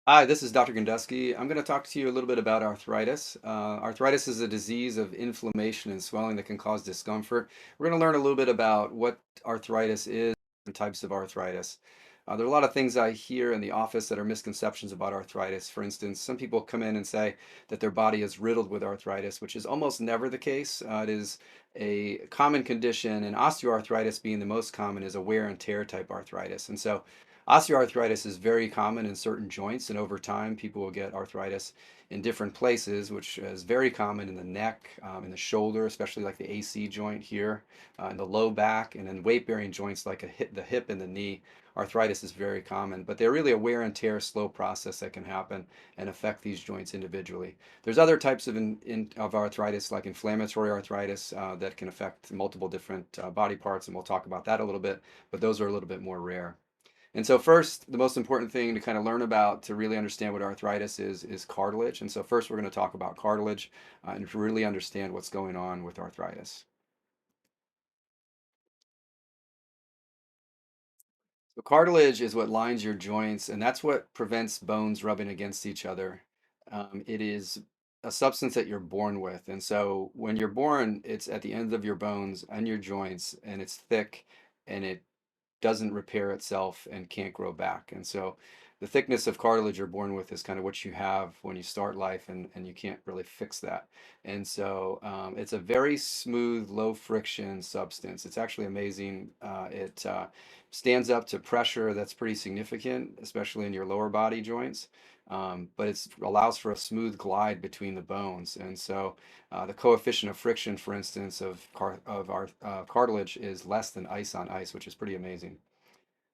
Hi, this is Dr. Gandusky. I'm going to talk to you a little bit about arthritis. Arthritis is a disease of inflammation and swelling that can cause discomfort. We're going to learn a little bit about what arthritis is and types of arthritis. There are a lot of things I hear in the office that are misconceptions about arthritis. For instance, some people come in and say that their body is riddled with arthritis, which is almost never the case. It is a common condition, and osteoarthritis being the most common is a wear and tear type arthritis. And so osteoarthritis is very common in certain joints, and over time, people will get arthritis in different places, which is very common in the neck, in the shoulder, especially like the AC joint here, in the low back, and in weight-bearing joints like the hip and the knee. Arthritis is very common, but they're really a wear and tear, slow process that can happen and affect these joints individually. There's other types of arthritis, like inflammatory arthritis, that can affect multiple different body parts, and we'll talk about that a little bit, but those are a little bit more rare. And so first, the most important thing to kind of learn about to really understand what arthritis is cartilage. And so first we're going to talk about cartilage and to really understand what's going on with arthritis. So cartilage is what lines your joints, and that's what prevents bones rubbing against each other. It is a substance that you're born with. And so when you're born, it's at the ends of your bones and your joints, and it's thick and it doesn't repair itself and can't grow back. And so the thickness of cartilage you're born with is kind of what you have when you start life, and you can't really fix that. And so it's a very smooth, low friction substance. It's actually amazing. It stands up to pressure that's pretty significant, especially in your lower body joints. But it allows for a smooth glide between the bones. And so the coefficient of friction, for instance, of our cartilage is less than ice on ice, which is pretty amazing.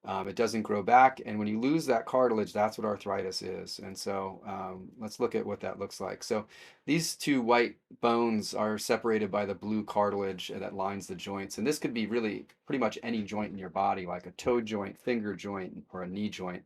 It doesn't grow back, and when you lose that cartilage, that's what arthritis is. And so let's look at what that looks like. So these two white bones are separated by the blue cartilage that lines the joints. And this could be really pretty much any joint in your body, like a toe joint, finger joint, or a knee joint.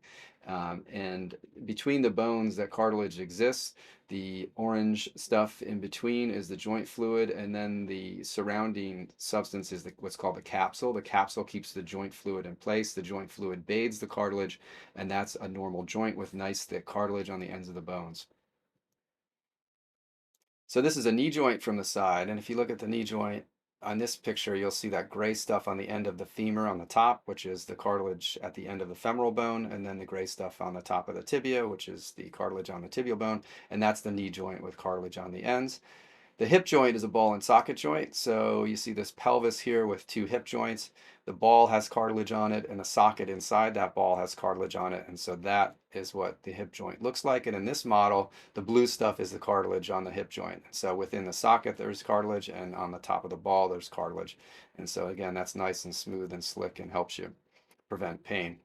And between the bones that cartilage exists, the orange stuff in between is the joint fluid, and then the surrounding substance is what's called the capsule. The capsule keeps the joint fluid in place. The joint fluid bathes the cartilage, and that's a normal joint with nice thick cartilage on the ends of the bones. So this is a knee joint from the side, and if you look at the knee joint on this picture, you'll see that gray stuff on the end of the femur on the top, which is the cartilage at the end of the femoral bone, and then the gray stuff on the top of the tibia, which is the cartilage on the tibial bone, and that's the knee joint with cartilage on the ends. The hip joint is a ball and socket joint. So you see this pelvis here with two hip joints. The ball has cartilage on it, and the socket inside that ball has cartilage on it. And so that is what the hip joint looks like. And in this model, the blue stuff is the cartilage on the hip joint. So within the socket, there's cartilage, and on the top of the ball, there's cartilage. And so again, that's nice and smooth and slick and helps you prevent pain.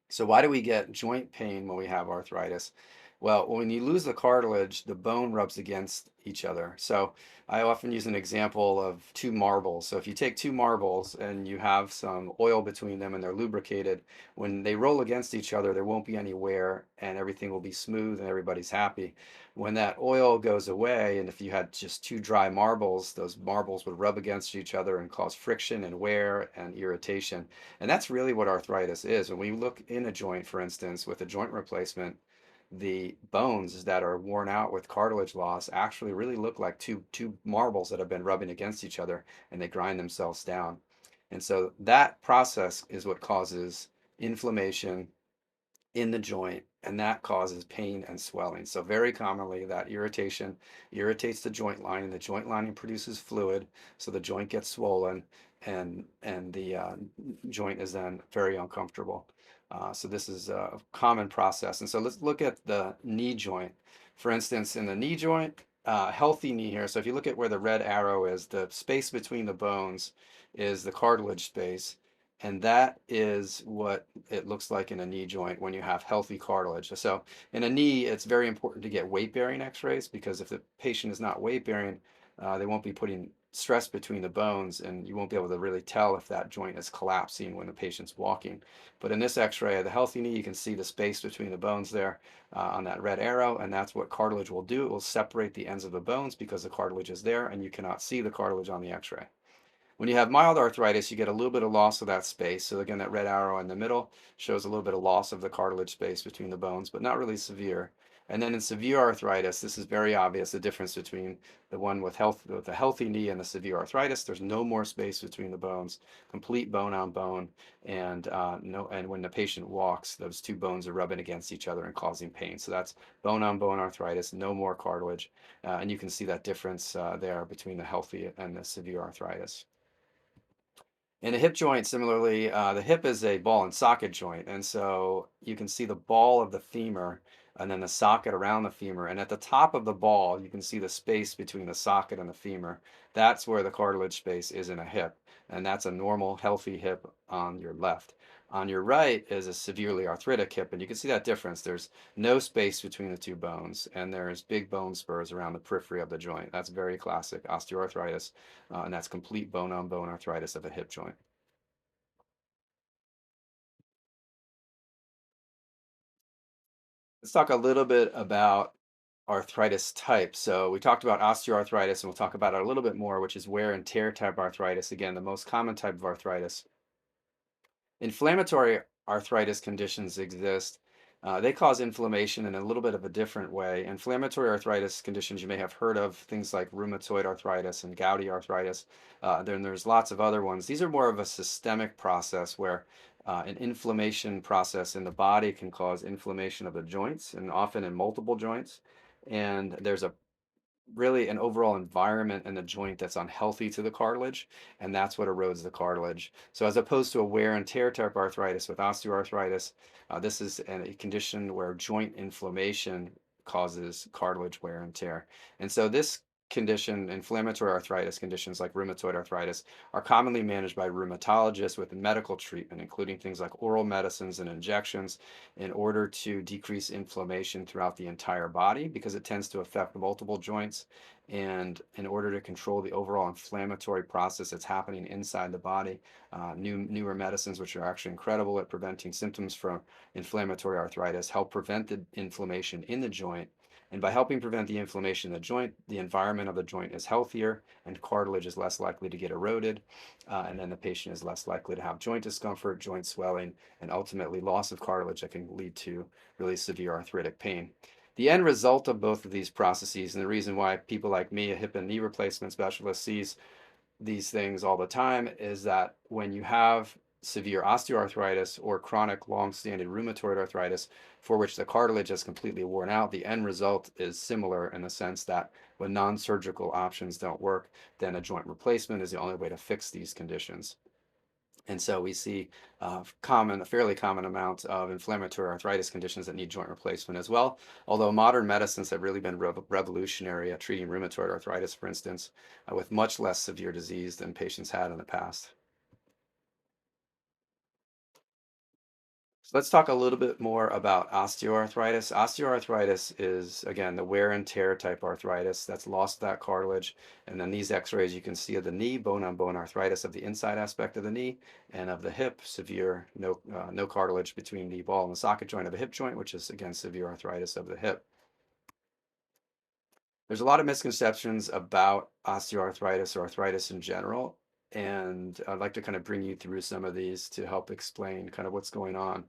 So why do we get joint pain when we have arthritis? Well, when you lose the cartilage, the bone rubs against each other. So I often use an example of two marbles. So if you take two marbles and you have some oil between them and they're lubricated, when they roll against each other, there won't be any wear and everything will be smooth and everybody's happy. When that oil goes away, and if you had just two dry marbles, those marbles would rub against each other and cause friction and wear and irritation. And that's really what arthritis is. When we look in a joint, for instance, with a joint replacement, the bones that are worn out with cartilage loss actually really look like two marbles that have been rubbing against each other, and they grind themselves down. And so that process is what causes inflammation in the joint, and that causes pain and swelling. So very commonly that irritation irritates the joint lining. The joint lining produces fluid, so the joint gets swollen, and the joint is then very uncomfortable. So this is a common process. And so let's look at the knee joint. For instance, in the knee joint, healthy knee here. So if you look at where the red arrow is, the space between the bones is the cartilage space. And that is what it looks like in a knee joint when you have healthy cartilage. So in a knee, it's very important to get weight-bearing x-rays, because if the patient is not weight-bearing, they won't be putting stress between the bones, and you won't be able to really tell if that joint is collapsing when the patient's walking. But in this x-ray of the healthy knee, you can see the space between the bones there on that red arrow, and that's what cartilage will do. It will separate the ends of the bones because the cartilage is there, and you cannot see the cartilage on the x-ray. When you have mild arthritis, you get a little bit of loss of that space. So again, that red arrow in the middle shows a little bit of loss of the cartilage space between the bones, but not really severe. And then in severe arthritis, this is very obvious, the difference between the one with a healthy knee and the severe arthritis. There's no more space between the bones, complete bone on bone, and no. And when the patient walks, those two bones are rubbing against each other and causing pain. So that's bone on bone arthritis, no more cartilage, and you can see that difference there between the healthy and the severe arthritis. In a hip joint, similarly, the hip is a ball and socket joint, and so you can see the ball of the femur and then the socket around the femur. And at the top of the ball, you can see the space between the socket and the femur. That's where the cartilage space is in a hip, and that's a normal, healthy hip on your left. On your right is a severely arthritic hip, and you can see that difference. There's no space between the two bones, and there's big bone spurs around the periphery of the joint. That's very classic osteoarthritis, and that's complete bone-on-bone arthritis of a hip joint. Let's talk a little bit about arthritis type. So we talked about osteoarthritis, and we'll talk about it a little bit more, which is wear and tear type arthritis. Again, the most common type of arthritis. Inflammatory arthritis conditions exist. They cause inflammation in a little bit of a different way. Inflammatory arthritis conditions you may have heard of, things like rheumatoid arthritis and gouty arthritis. Then there's lots of other ones. These are more of a systemic process where an inflammation process in the body can cause inflammation of the joints and often in multiple joints. And there's a really an overall environment in the joint that's unhealthy to the cartilage, and that's what erodes the cartilage. So as opposed to a wear and tear type arthritis with osteoarthritis, this is a condition where joint inflammation causes cartilage wear and tear. And so this condition, inflammatory arthritis conditions like rheumatoid arthritis, are commonly managed by rheumatologists with medical treatment, including things like oral medicines and injections, in order to decrease inflammation throughout the entire body because it tends to affect multiple joints. And in order to control the overall inflammatory process that's happening inside the body, newer medicines, which are actually incredible at preventing symptoms from inflammatory arthritis, help prevent the inflammation in the joint. And by helping prevent the inflammation in the joint, the environment of the joint is healthier and cartilage is less likely to get eroded. And then the patient is less likely to have joint discomfort, joint swelling, and ultimately loss of cartilage that can lead to really severe arthritic pain. The end result of both of these processes, and the reason why people like me, a hip and knee replacement specialist, sees these things all the time, is that when you have severe osteoarthritis or chronic long-standing rheumatoid arthritis for which the cartilage is completely worn out, the end result is similar in the sense that when non-surgical options don't work, then a joint replacement is the only way to fix these conditions. And so we see a fairly common amount of inflammatory arthritis conditions that need joint replacement as well. Although modern medicines have really been revolutionary at treating rheumatoid arthritis, for instance, with much less severe disease than patients had in the past. So let's talk a little bit more about osteoarthritis. Osteoarthritis is, again, the wear and tear type arthritis that's lost that cartilage. And then these x-rays you can see of the knee, bone-on-bone arthritis of the inside aspect of the knee, and of the hip, severe, no cartilage between the ball and the socket joint of a hip joint, which is, again, severe arthritis of the hip. There's a lot of misconceptions about osteoarthritis or arthritis in general, and I'd like to kind of bring you through some of these to help explain kind of what's going on.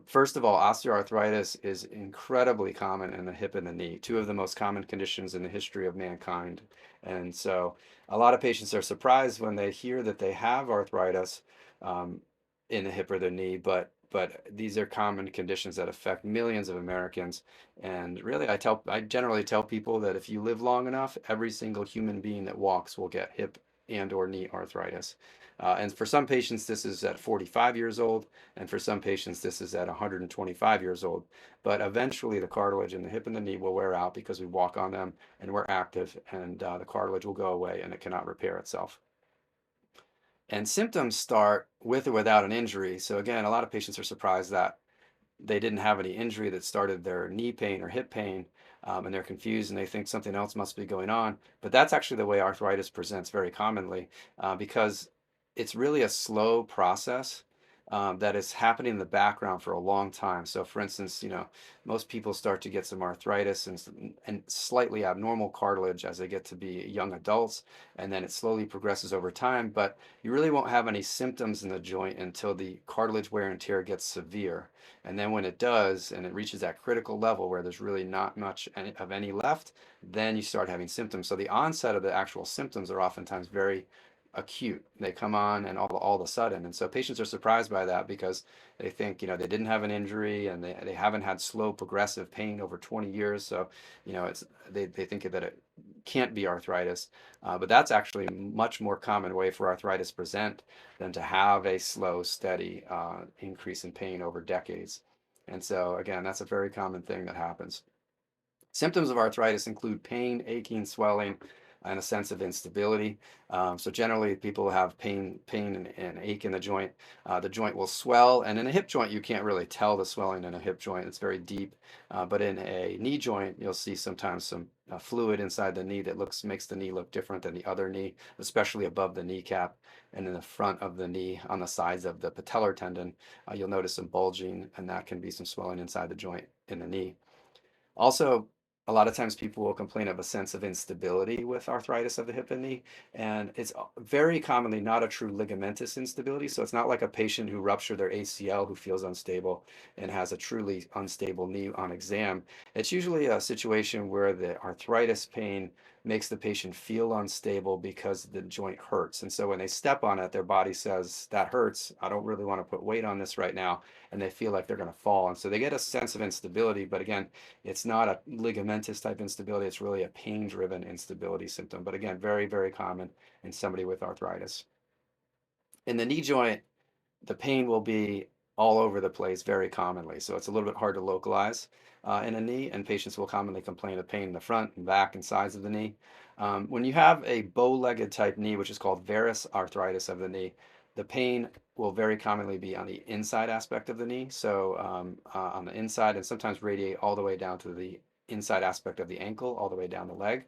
First of all, osteoarthritis is incredibly common in the hip and the knee, two of the most common conditions in the history of mankind. And so a lot of patients are surprised when they hear that they have arthritis um, in the hip or the knee, but these are common conditions that affect millions of Americans. And really, I generally tell people that if you live long enough, every single human being that walks will get hip and or knee arthritis. And for some patients, this is at 45 years old, and for some patients, this is at 125 years old. But eventually, the cartilage in the hip and the knee will wear out because we walk on them and we're active, and the cartilage will go away and it cannot repair itself. And symptoms start with or without an injury. So again, a lot of patients are surprised that they didn't have any injury that started their knee pain or hip pain, and they're confused and they think something else must be going on. But that's actually the way arthritis presents very commonly, because it's really a slow process. that is happening in the background for a long time. So, for instance, most people start to get some arthritis and slightly abnormal cartilage as they get to be young adults, and then it slowly progresses over time. But you really won't have any symptoms in the joint until the cartilage wear and tear gets severe. And then when it does, and it reaches that critical level where there's really not much of any left, then you start having symptoms. So the onset of the actual symptoms are oftentimes very acute. They come on and all of a sudden. And so patients are surprised by that because they think, they didn't have an injury and they haven't had slow progressive pain over 20 years. So, they think that it can't be arthritis. But that's actually a much more common way for arthritis to present than to have a slow, steady increase in pain over decades. And so, again, that's a very common thing that happens. Symptoms of arthritis include pain, aching, swelling, and a sense of instability. So generally, people have pain and ache in the joint. The joint will swell, and in a hip joint, you can't really tell the swelling in a hip joint. It's very deep. But in a knee joint, you'll see sometimes some fluid inside the knee that makes the knee look different than the other knee, especially above the kneecap and in the front of the knee on the sides of the patellar tendon. You'll notice some bulging, and that can be some swelling inside the joint in the knee. Also, a lot of times people will complain of a sense of instability with arthritis of the hip and knee, and it's very commonly not a true ligamentous instability. So it's not like a patient who ruptured their ACL who feels unstable and has a truly unstable knee on exam. It's usually a situation where the arthritis pain makes the patient feel unstable because the joint hurts. And so when they step on it, their body says, that hurts. I don't really want to put weight on this right now. And they feel like they're going to fall. And so they get a sense of instability. But again, it's not a ligamentous type instability. It's really a pain-driven instability symptom. But again, very, very common in somebody with arthritis. In the knee joint, the pain will be all over the place very commonly. So it's a little bit hard to localize in a knee, and patients will commonly complain of pain in the front and back and sides of the knee. When you have a bow-legged type knee, which is called varus arthritis of the knee, the pain will very commonly be on the inside aspect of the knee. So on the inside, and sometimes radiate all the way down to the inside aspect of the ankle, all the way down the leg.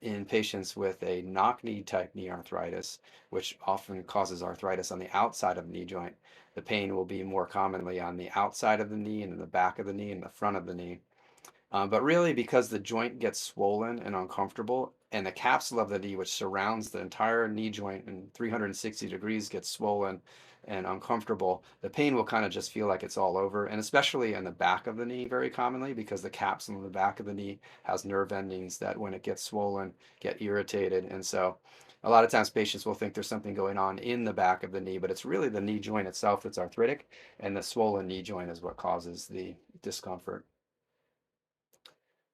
In patients with a knock-knee type knee arthritis, which often causes arthritis on the outside of the knee joint, the pain will be more commonly on the outside of the knee and in the back of the knee and the front of the knee. But really, because the joint gets swollen and uncomfortable, and the capsule of the knee, which surrounds the entire knee joint in 360 degrees, gets swollen and uncomfortable, the pain will kind of just feel like it's all over, and especially in the back of the knee, very commonly, because the capsule in the back of the knee has nerve endings that, when it gets swollen, get irritated. And so, a lot of times patients will think there's something going on in the back of the knee, but it's really the knee joint itself that's arthritic, and the swollen knee joint is what causes the discomfort.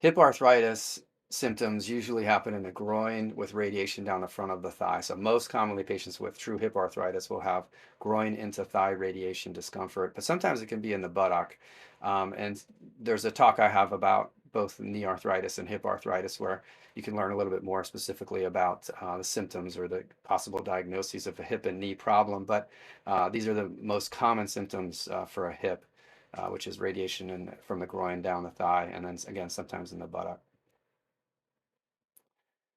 Hip arthritis symptoms usually happen in the groin with radiation down the front of the thigh. So most commonly, patients with true hip arthritis will have groin into thigh radiation discomfort, but sometimes it can be in the buttock. And there's a talk I have about both knee arthritis and hip arthritis where you can learn a little bit more specifically about the symptoms or the possible diagnoses of a hip and knee problem. But these are the most common symptoms for a hip, which is radiation from the groin down the thigh, and then again, sometimes in the buttock.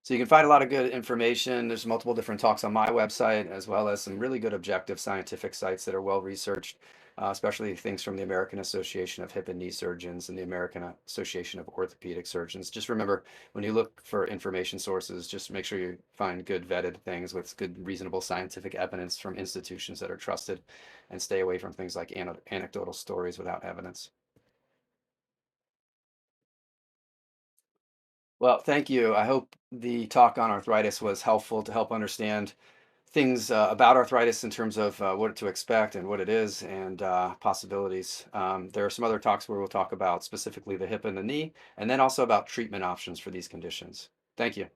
So you can find a lot of good information. There's multiple different talks on my website, as well as some really good objective scientific sites that are well researched, especially things from the American Association of Hip and Knee Surgeons and the American Association of Orthopedic Surgeons. Just remember, when you look for information sources, just make sure you find good vetted things with good, reasonable scientific evidence from institutions that are trusted, and stay away from things like anecdotal stories without evidence. Well, thank you. I hope the talk on arthritis was helpful to help understand things about arthritis in terms of what to expect and what it is, and possibilities. There are some other talks where we'll talk about specifically the hip and the knee, and then also about treatment options for these conditions. Thank you.